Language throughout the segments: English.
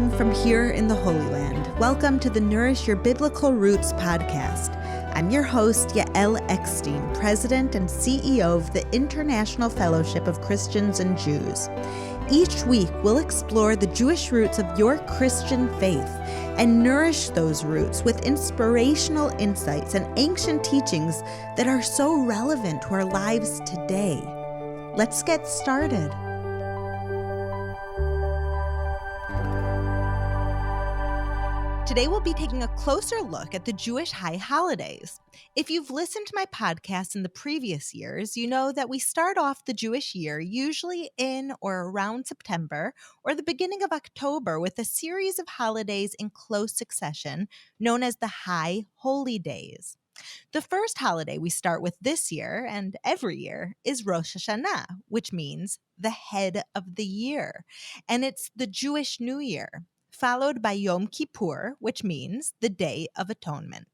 Shalom from here in the Holy Land. Welcome to the Nourish Your Biblical Roots podcast. I'm your host, Yael Eckstein, President and CEO of the International Fellowship of Christians and Jews. Each week, we'll explore the Jewish roots of your Christian faith and nourish those roots with inspirational insights and ancient teachings that are so relevant to our lives today. Let's get started. Today we'll be taking a closer look at the Jewish high holidays. If you've listened to my podcast in the previous years, you know that we start off the Jewish year usually in or around September or the beginning of October with a series of holidays in close succession known as the High Holy Days. The first holiday we start with this year and every year is Rosh Hashanah, which means the head of the year, and it's the Jewish New Year, followed by Yom Kippur, which means the Day of Atonement.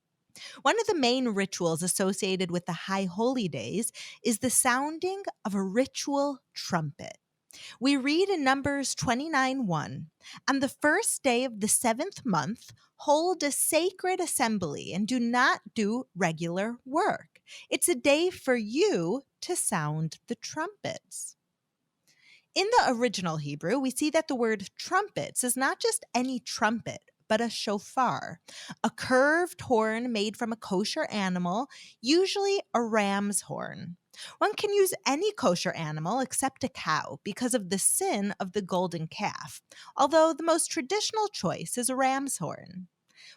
One of the main rituals associated with the High Holy Days is the sounding of a ritual trumpet. We read in Numbers 29:1, "On the first day of the seventh month, hold a sacred assembly and do not do regular work. It's a day for you to sound the trumpets." In the original Hebrew, we see that the word trumpets is not just any trumpet, but a shofar, a curved horn made from a kosher animal, usually a ram's horn. One can use any kosher animal except a cow because of the sin of the golden calf, although the most traditional choice is a ram's horn.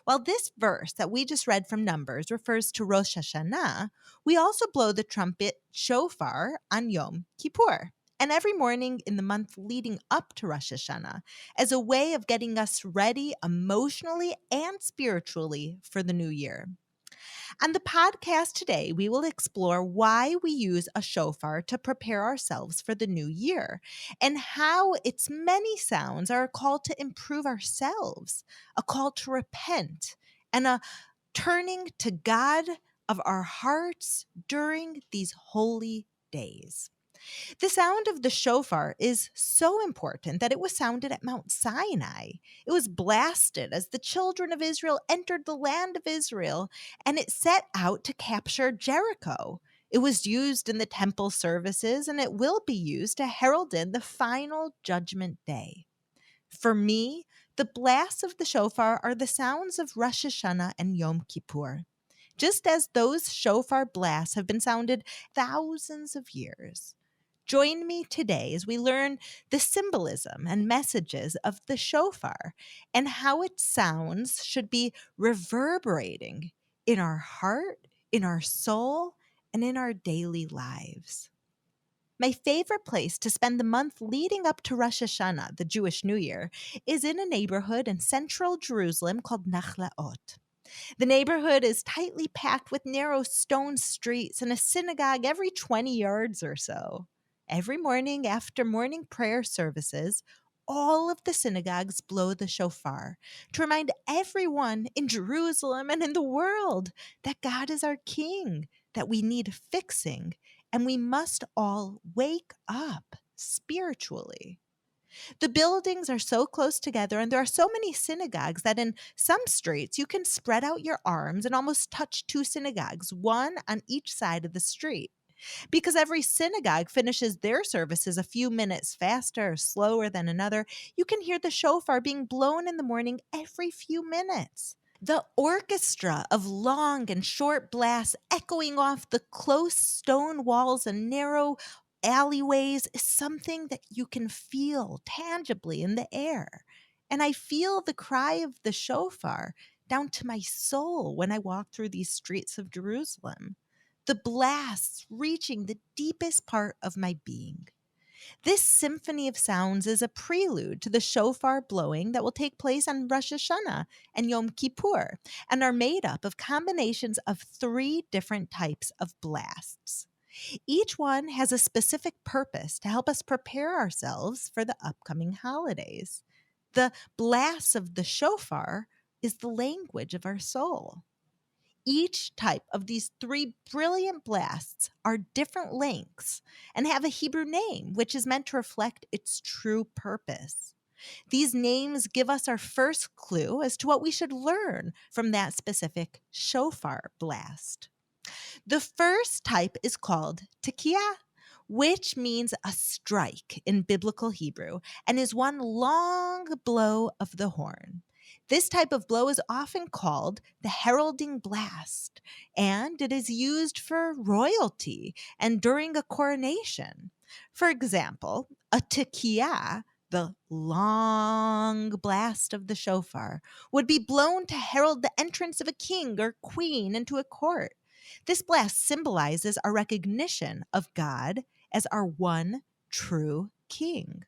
While this verse that we just read from Numbers refers to Rosh Hashanah, we also blow the trumpet shofar on Yom Kippur, and every morning in the month leading up to Rosh Hashanah, as a way of getting us ready emotionally and spiritually for the new year. On the podcast today, we will explore why we use a shofar to prepare ourselves for the new year and how its many sounds are a call to improve ourselves, a call to repent, and a turning to God of our hearts during these holy days. The sound of the shofar is so important that it was sounded at Mount Sinai. It was blasted as the children of Israel entered the land of Israel, and it set out to capture Jericho. It was used in the temple services, and it will be used to herald in the final judgment day. For me, the blasts of the shofar are the sounds of Rosh Hashanah and Yom Kippur. Just as those shofar blasts have been sounded thousands of years. Join me today as we learn the symbolism and messages of the shofar and how its sounds should be reverberating in our heart, in our soul, and in our daily lives. My favorite place to spend the month leading up to Rosh Hashanah, the Jewish New Year, is in a neighborhood in central Jerusalem called Nachlaot. The neighborhood is tightly packed with narrow stone streets and a synagogue every 20 yards or so. Every morning after morning prayer services, all of the synagogues blow the shofar to remind everyone in Jerusalem and in the world that God is our King, that we need fixing, and we must all wake up spiritually. The buildings are so close together, and there are so many synagogues that in some streets you can spread out your arms and almost touch two synagogues, one on each side of the street. Because every synagogue finishes their services a few minutes faster or slower than another, you can hear the shofar being blown in the morning every few minutes. The orchestra of long and short blasts echoing off the close stone walls and narrow alleyways is something that you can feel tangibly in the air. And I feel the cry of the shofar down to my soul when I walk through these streets of Jerusalem. The blasts reaching the deepest part of my being. This symphony of sounds is a prelude to the shofar blowing that will take place on Rosh Hashanah and Yom Kippur, and are made up of combinations of 3 different types of blasts. Each one has a specific purpose to help us prepare ourselves for the upcoming holidays. The blasts of the shofar is the language of our soul. Each type of these 3 brilliant blasts are different lengths and have a Hebrew name, which is meant to reflect its true purpose. These names give us our first clue as to what we should learn from that specific shofar blast. The first type is called tekiah, which means a strike in biblical Hebrew and is one long blow of the horn. This type of blow is often called the heralding blast, and it is used for royalty and during a coronation. For example, a tekiah, the long blast of the shofar, would be blown to herald the entrance of a king or queen into a court. This blast symbolizes our recognition of God as our one true king.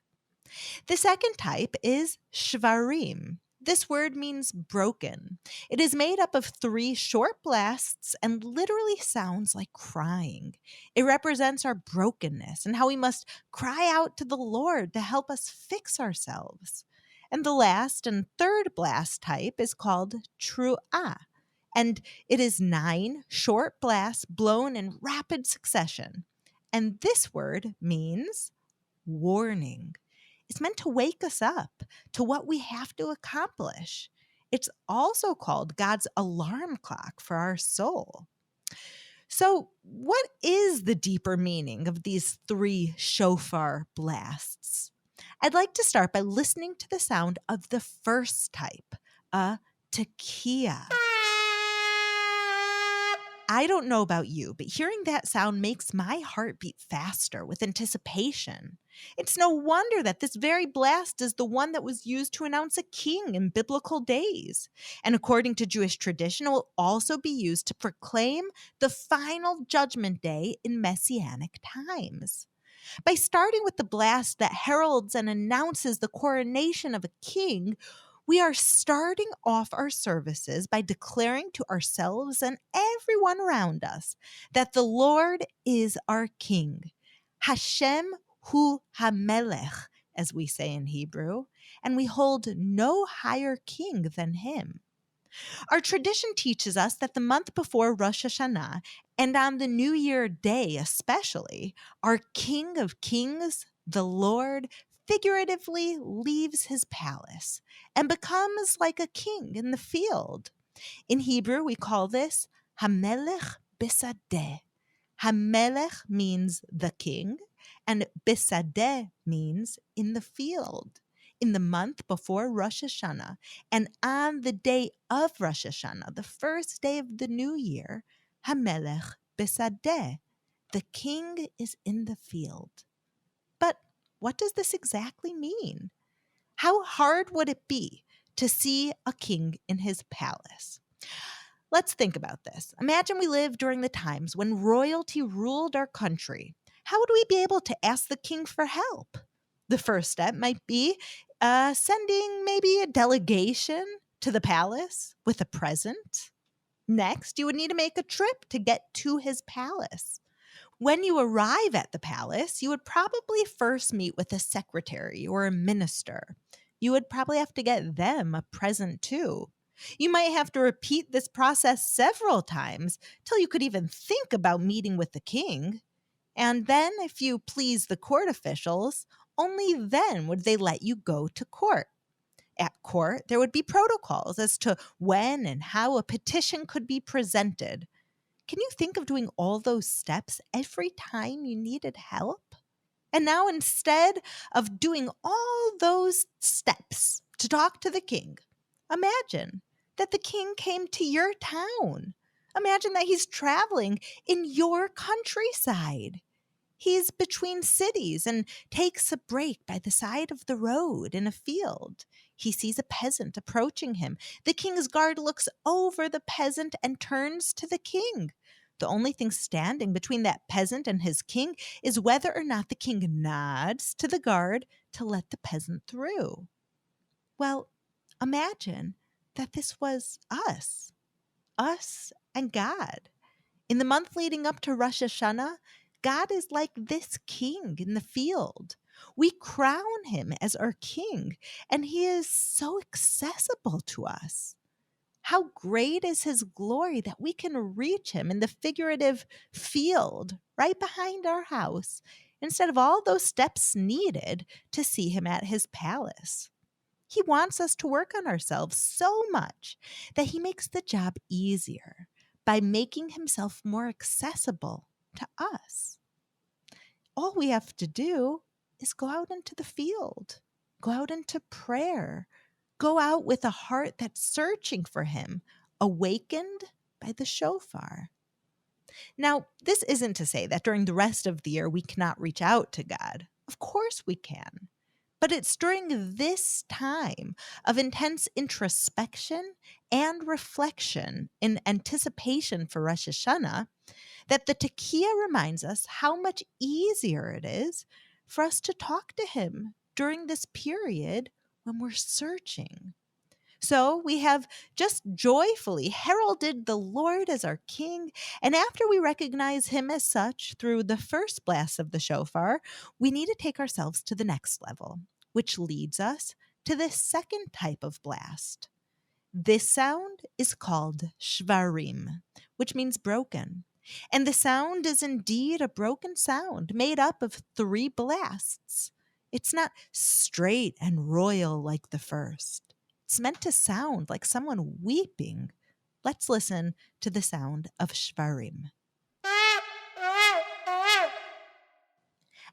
The second type is shvarim. This word means broken. It is made up of three short blasts and literally sounds like crying. It represents our brokenness and how we must cry out to the Lord to help us fix ourselves. And the last and third blast type is called truah, and it is 9 short blasts blown in rapid succession. And this word means warning. It's meant to wake us up to what we have to accomplish. It's also called God's alarm clock for our soul. So, what is the deeper meaning of these 3 shofar blasts? I'd like to start by listening to the sound of the first type, a tekiah. I don't know about you, but hearing that sound makes my heart beat faster with anticipation. It's no wonder that this very blast is the one that was used to announce a king in biblical days. And according to Jewish tradition, it will also be used to proclaim the final judgment day in Messianic times. By starting with the blast that heralds and announces the coronation of a king, we are starting off our services by declaring to ourselves and everyone around us that the Lord is our King. Hashem hu hamelech, as we say in Hebrew, and we hold no higher king than him. Our tradition teaches us that the month before Rosh Hashanah, and on the New Year day especially, our King of Kings, the Lord, figuratively leaves his palace and becomes like a king in the field. In Hebrew, we call this Hamelech Bisadeh. Hamelech means the king, and Bisadeh means in the field. In the month before Rosh Hashanah, and on the day of Rosh Hashanah, the first day of the new year, Hamelech Bisadeh, the king is in the field. But what does this exactly mean? How hard would it be to see a king in his palace? Let's think about this. Imagine we lived during the times when royalty ruled our country. How would we be able to ask the king for help? The first step might be sending maybe a delegation to the palace with a present. Next, you would need to make a trip to get to his palace. When you arrive at the palace, you would probably first meet with a secretary or a minister. You would probably have to get them a present too. You might have to repeat this process several times till you could even think about meeting with the king. And then, if you please the court officials, only then would they let you go to court. At court, there would be protocols as to when and how a petition could be presented. Can you think of doing all those steps every time you needed help? And now, instead of doing all those steps to talk to the king, imagine that the king came to your town. Imagine that he's traveling in your countryside. He's between cities and takes a break by the side of the road in a field. He sees a peasant approaching him. The king's guard looks over the peasant and turns to the king. The only thing standing between that peasant and his king is whether or not the king nods to the guard to let the peasant through. Well, imagine that this was us and God. In the month leading up to Rosh Hashanah, God is like this king in the field. We crown him as our king, and he is so accessible to us. How great is his glory that we can reach him in the figurative field right behind our house, instead of all those steps needed to see him at his palace. He wants us to work on ourselves so much that he makes the job easier by making himself more accessible to us. All we have to do is go out into the field, go out into prayer, go out with a heart that's searching for him, awakened by the shofar. Now, this isn't to say that during the rest of the year we cannot reach out to God. Of course we can. But it's during this time of intense introspection and reflection in anticipation for Rosh Hashanah that the Tekiah reminds us how much easier it is for us to talk to him during this period when we're searching. So we have just joyfully heralded the Lord as our King, and after we recognize him as such through the first blast of the shofar, we need to take ourselves to the next level, which leads us to the second type of blast. This sound is called shvarim, which means broken. And the sound is indeed a broken sound made up of 3 blasts. It's not straight and royal like the first. It's meant to sound like someone weeping. Let's listen to the sound of shvarim.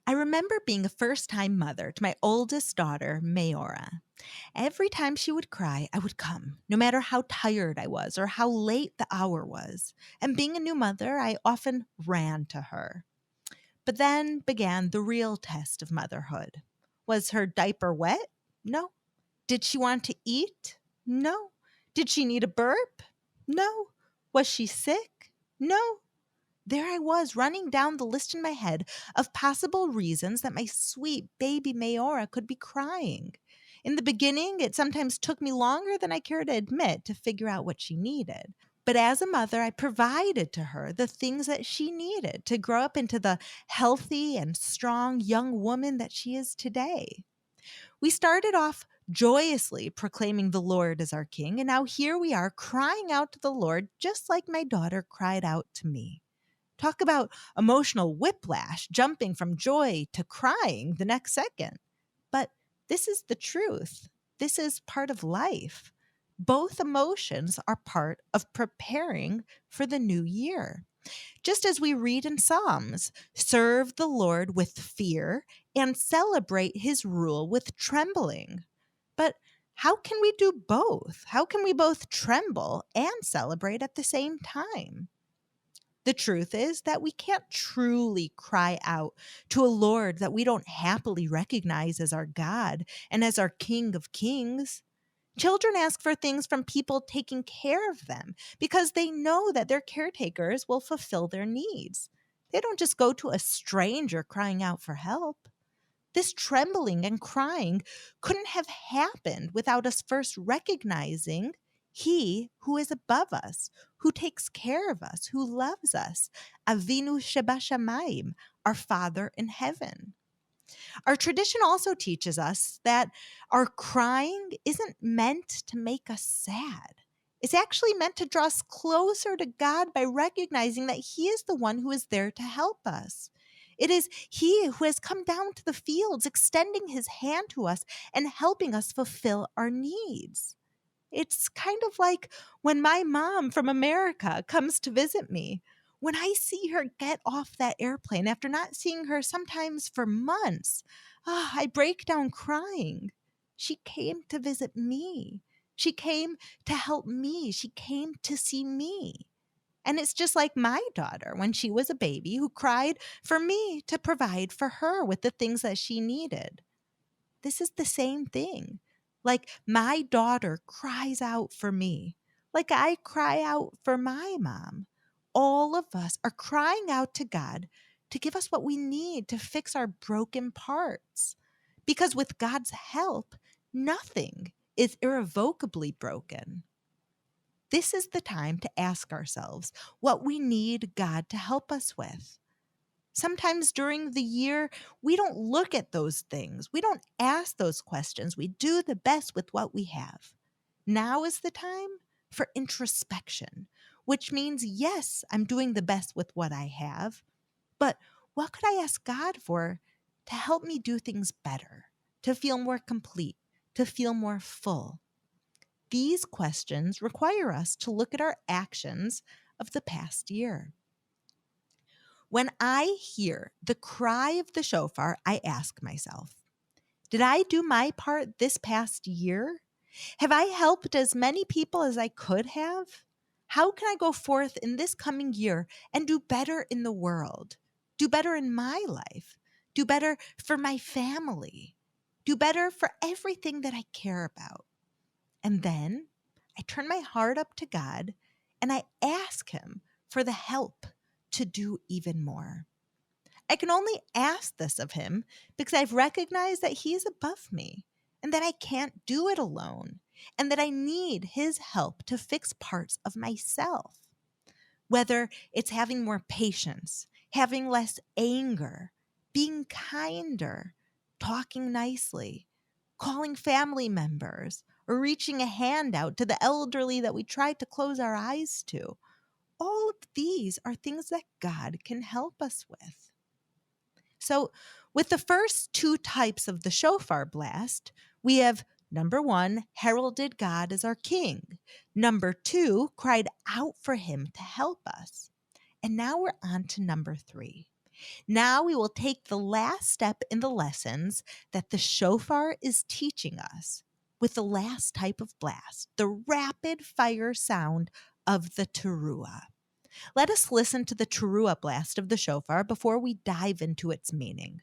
I remember being a first-time mother to my oldest daughter, Mayora. Every time she would cry, I would come, no matter how tired I was or how late the hour was. And being a new mother, I often ran to her. But then began the real test of motherhood. Was her diaper wet? No. Did she want to eat? No. Did she need a burp? No. Was she sick? No. There I was, running down the list in my head of possible reasons that my sweet baby Mayora could be crying. In the beginning, it sometimes took me longer than I cared to admit to figure out what she needed. But as a mother, I provided to her the things that she needed to grow up into the healthy and strong young woman that she is today. We started off joyously proclaiming the Lord as our King, and now here we are crying out to the Lord just like my daughter cried out to me. Talk about emotional whiplash, jumping from joy to crying the next second. But this is the truth. This is part of life. Both emotions are part of preparing for the new year. Just as we read in Psalms, serve the Lord with fear and celebrate his rule with trembling. But how can we do both? How can we both tremble and celebrate at the same time? The truth is that we can't truly cry out to a Lord that we don't happily recognize as our God and as our King of Kings. Children ask for things from people taking care of them because they know that their caretakers will fulfill their needs. They don't just go to a stranger crying out for help. This trembling and crying couldn't have happened without us first recognizing he who is above us, who takes care of us, who loves us, Avinu Shebashamayim, our Father in heaven. Our tradition also teaches us that our crying isn't meant to make us sad. It's actually meant to draw us closer to God by recognizing that he is the one who is there to help us. It is he who has come down to the fields, extending his hand to us and helping us fulfill our needs. It's kind of like when my mom from America comes to visit me. When I see her get off that airplane after not seeing her sometimes for months, I break down crying. She came to visit me. She came to help me. She came to see me. And it's just like my daughter when she was a baby who cried for me to provide for her with the things that she needed. This is the same thing. Like my daughter cries out for me, like I cry out for my mom. All of us are crying out to God to give us what we need to fix our broken parts. Because with God's help, nothing is irrevocably broken. This is the time to ask ourselves what we need God to help us with. Sometimes during the year, we don't look at those things. We don't ask those questions. We do the best with what we have. Now is the time for introspection, which means, yes, I'm doing the best with what I have, but what could I ask God for to help me do things better, to feel more complete, to feel more full? These questions require us to look at our actions of the past year. When I hear the cry of the shofar, I ask myself, did I do my part this past year? Have I helped as many people as I could have? How can I go forth in this coming year and do better in the world? Do better in my life? Do better for my family? Do better for everything that I care about? And then I turn my heart up to God and I ask Him for the help to do even more. I can only ask this of Him because I've recognized that He is above me and that I can't do it alone and that I need His help to fix parts of myself. Whether it's having more patience, having less anger, being kinder, talking nicely, calling family members, or reaching a hand out to the elderly that we try to close our eyes to. All of these are things that God can help us with. So, with the first two types of the shofar blast, we have number one, heralded God as our king. Number two, cried out for Him to help us. And now we're on to number three. Now we will take the last step in the lessons that the shofar is teaching us with the last type of blast, the rapid fire sound of the teruah. Let us listen to the teruah blast of the shofar before we dive into its meaning.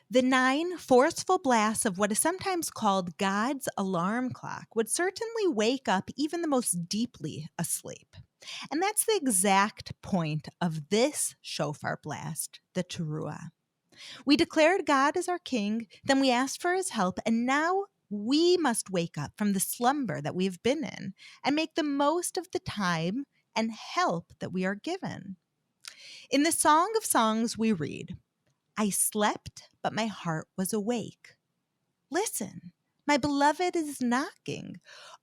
The 9 forceful blasts of what is sometimes called God's alarm clock would certainly wake up even the most deeply asleep. And that's the exact point of this shofar blast, the teruah. We declared God as our king, then we asked for His help, and now we must wake up from the slumber that we've been in and make the most of the time and help that we are given. In the Song of Songs, we read, I slept, but my heart was awake. Listen, my beloved is knocking.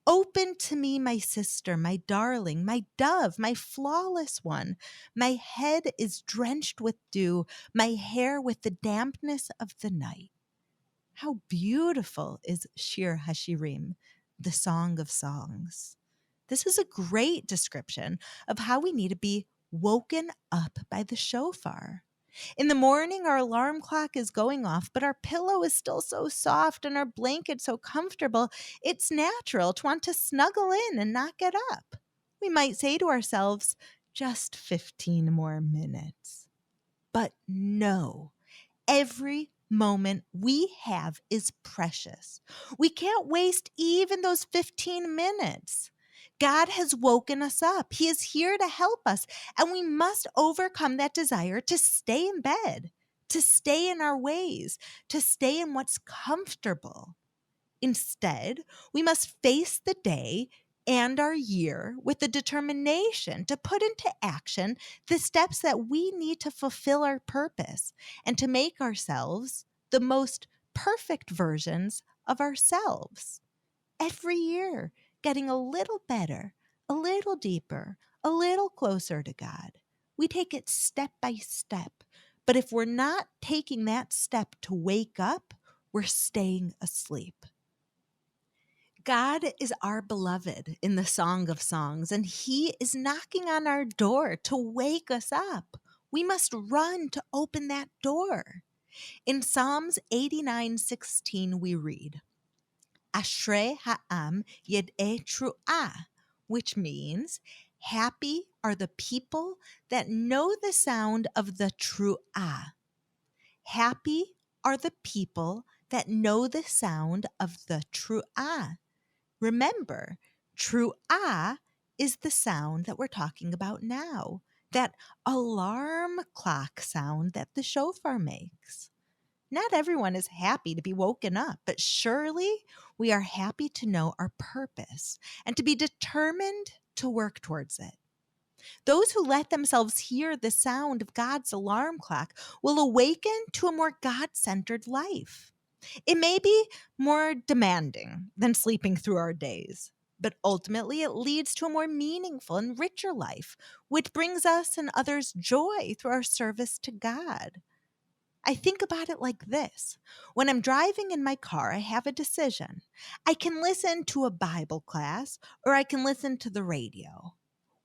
Open to me, my sister, my darling, my dove, my flawless one. My head is drenched with dew, my hair with the dampness of the night. How beautiful is Shir Hashirim, the Song of Songs. This is a great description of how we need to be woken up by the shofar. In the morning, our alarm clock is going off, but our pillow is still so soft and our blanket so comfortable, it's natural to want to snuggle in and not get up. We might say to ourselves, just 15 more minutes. But no, every moment we have is precious. We can't waste even those 15 minutes. God has woken us up. He is here to help us, and we must overcome that desire to stay in bed, to stay in our ways, to stay in what's comfortable. Instead, we must face the day and our year with the determination to put into action the steps that we need to fulfill our purpose and to make ourselves the most perfect versions of ourselves. Every year, getting a little better, a little deeper, a little closer to God. We take it step by step. But if we're not taking that step to wake up, we're staying asleep. God is our beloved in the Song of Songs, and He is knocking on our door to wake us up. We must run to open that door. In Psalms 89:16, we read, Ashrei ha'am yed'eh tru'ah, which means, happy are the people that know the sound of the tru'ah. Happy are the people that know the sound of the tru'ah. Remember, tru'ah is the sound that we're talking about now, that alarm clock sound that the shofar makes. Not everyone is happy to be woken up, but surely we are happy to know our purpose and to be determined to work towards it. Those who let themselves hear the sound of God's alarm clock will awaken to a more God-centered life. It may be more demanding than sleeping through our days, but ultimately it leads to a more meaningful and richer life, which brings us and others joy through our service to God. I think about it like this. When I'm driving in my car, I have a decision. I can listen to a Bible class or I can listen to the radio.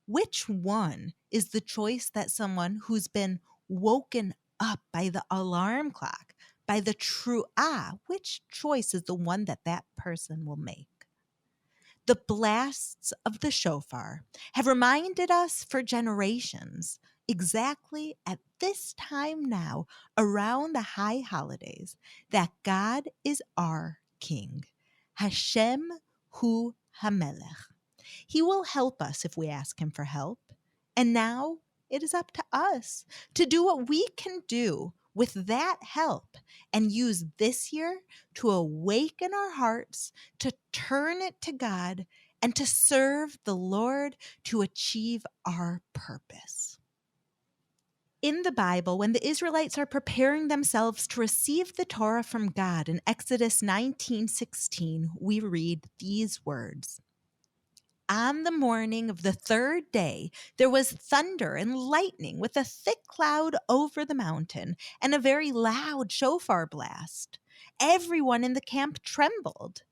Which one is the choice that someone who's been woken up by the alarm clock, by the true which choice is the one that that person will make? The blasts of the shofar have reminded us for generations, exactly at this time now, around the high holidays, that God is our King. Hashem hu Hamelech. He will help us if we ask him for help. And now it is up to us to do what we can do with that help and use this year to awaken our hearts, to turn it to God, and to serve the Lord to achieve our purpose. In the Bible, when the Israelites are preparing themselves to receive the Torah from God in Exodus 19:16, we read these words. On the morning of the third day, there was thunder and lightning with a thick cloud over the mountain and a very loud shofar blast. Everyone in the camp trembled.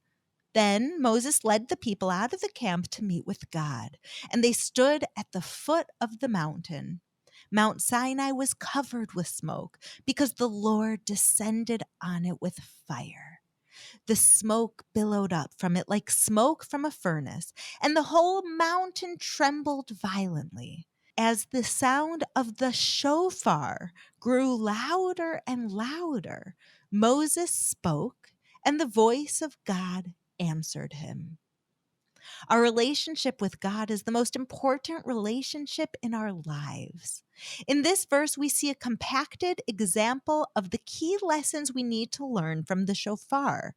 Then Moses led the people out of the camp to meet with God, and they stood at the foot of the mountain. Mount Sinai was covered with smoke because the Lord descended on it with fire. The smoke billowed up from it like smoke from a furnace, and the whole mountain trembled violently. As the sound of the shofar grew louder and louder, Moses spoke, and the voice of God answered him. Our relationship with God is the most important relationship in our lives. In this verse, we see a compacted example of the key lessons we need to learn from the shofar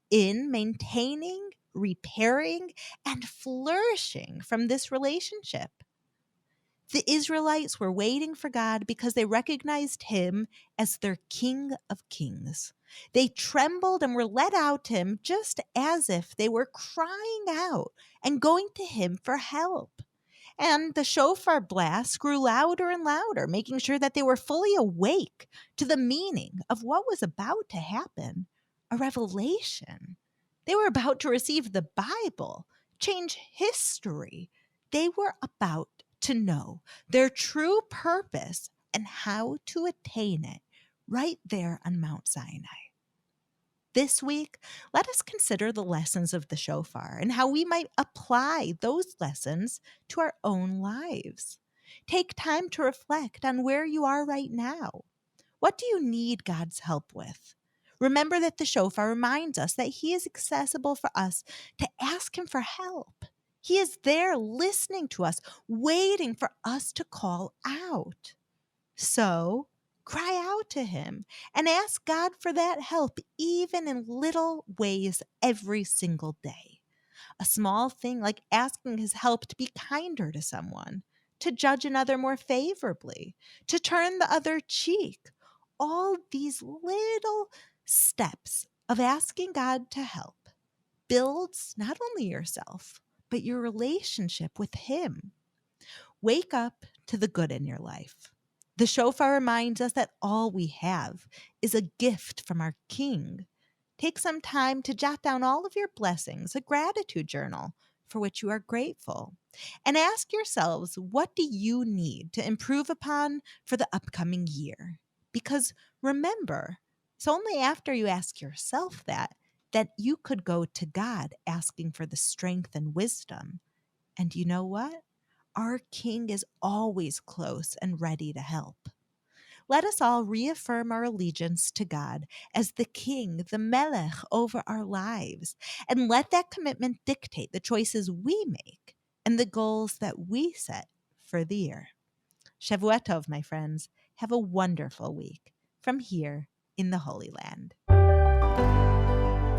in maintaining, repairing, and flourishing from this relationship. The Israelites were waiting for God because they recognized him as their King of Kings. They trembled and were led out to him just as if they were crying out and going to him for help. And the shofar blast grew louder and louder, making sure that they were fully awake to the meaning of what was about to happen, a revelation. They were about to receive the Bible, change history. They were about to know their true purpose and how to attain it right there on Mount Sinai. This week, let us consider the lessons of the shofar and how we might apply those lessons to our own lives. Take time to reflect on where you are right now. What do you need God's help with? Remember that the shofar reminds us that he is accessible for us to ask him for help. He is there listening to us, waiting for us to call out. So, cry out to him and ask God for that help, even in little ways every single day. A small thing like asking his help to be kinder to someone, to judge another more favorably, to turn the other cheek. All these little steps of asking God to help builds not only yourself, but your relationship with him. Wake up to the good in your life. The shofar reminds us that all we have is a gift from our King. Take some time to jot down all of your blessings, a gratitude journal for which you are grateful, and ask yourselves, what do you need to improve upon for the upcoming year? Because remember, it's only after you ask yourself that you could go to God asking for the strength and wisdom. And you know what? Our King is always close and ready to help. Let us all reaffirm our allegiance to God as the King, the Melech over our lives, and let that commitment dictate the choices we make and the goals that we set for the year. Shavua Tov, my friends. Have a wonderful week from here in the Holy Land.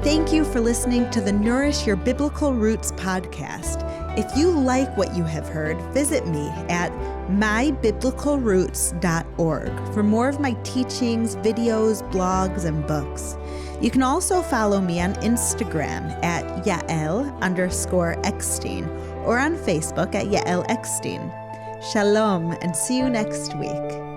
Thank you for listening to the Nourish Your Biblical Roots podcast. If you like what you have heard, visit me at mybiblicalroots.org for more of my teachings, videos, blogs, and books. You can also follow me on Instagram at Yael_Eckstein or on Facebook at Yael Eckstein. Shalom and see you next week.